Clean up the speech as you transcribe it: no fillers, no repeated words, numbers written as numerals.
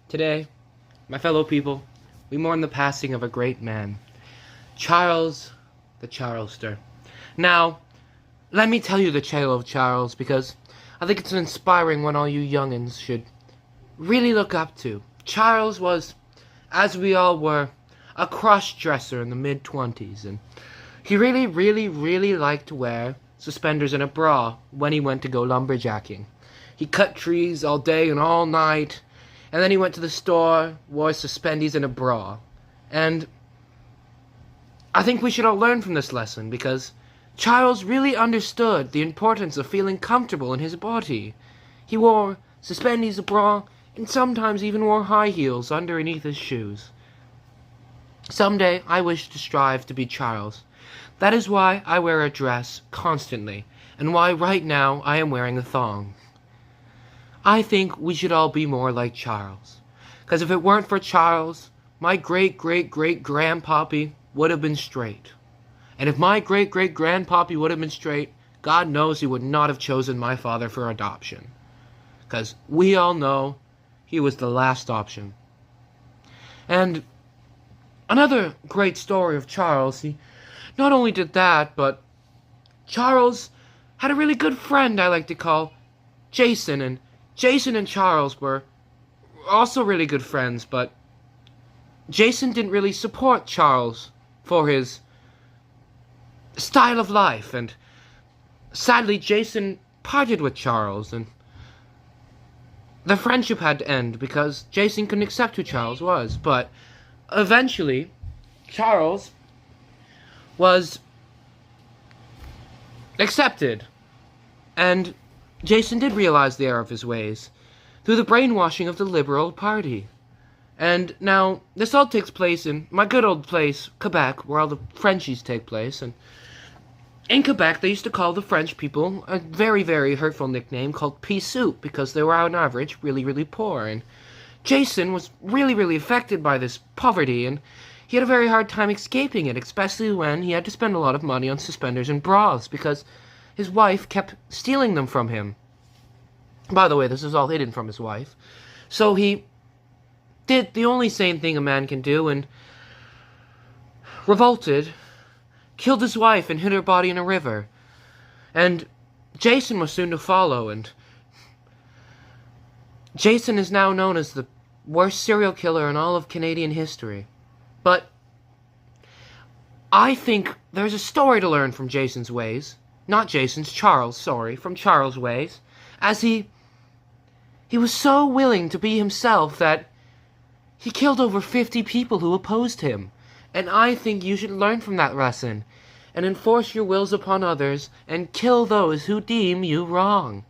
Today, my fellow people, we mourn the passing of a great man, Charles the Charlester. Now, let me tell you the tale of Charles, because I think it's an inspiring one all you youngins should really look up to. Charles was, as we all were, a cross-dresser in the mid-20s, and he really liked to wear suspenders and a bra when he went to go lumberjacking. He cut trees all day and all night, and then he went to the store, wore suspendies and a bra. And I think we should all learn from this lesson, because Charles really understood the importance of feeling comfortable in his body. He wore suspendies, a bra, and sometimes even wore high heels underneath his shoes. Someday I wish to strive to be Charles. That is why I wear a dress constantly, and why right now I am wearing a thong. I think we should all be more like Charles. Because if it weren't for Charles, my great-great-great-grandpappy would have been straight. And if my great-great-grandpappy would have been straight, God knows he would not have chosen my father for adoption. Because we all know he was the last option. And another great story of Charles, he not only did that, but Charles had a really good friend I like to call Jason, and Jason and Charles were also really good friends, but Jason didn't really support Charles for his style of life, and sadly Jason parted with Charles, and the friendship had to end because Jason couldn't accept who Charles was. But eventually Charles was accepted, and Jason did realize the error of his ways through the brainwashing of the Liberal Party. And now, this all takes place in my good old place, Quebec, where all the Frenchies take place. And in Quebec, they used to call the French people a very hurtful nickname called pea soup, because they were on average really poor. And Jason was really affected by this poverty, and he had a very hard time escaping it, especially when he had to spend a lot of money on suspenders and bras, because his wife kept stealing them from him. By the way, this is all hidden from his wife. So he did the only sane thing a man can do, and revolted, killed his wife, and hid her body in a river. And Jason was soon to follow, and Jason is now known as the worst serial killer in all of Canadian history. But I think there's a story to learn from Jason's ways. Not Jason's, Charles, sorry, from Charles' ways. As he was so willing to be himself that he killed over 50 people who opposed him. And I think you should learn from that lesson and enforce your wills upon others and kill those who deem you wrong.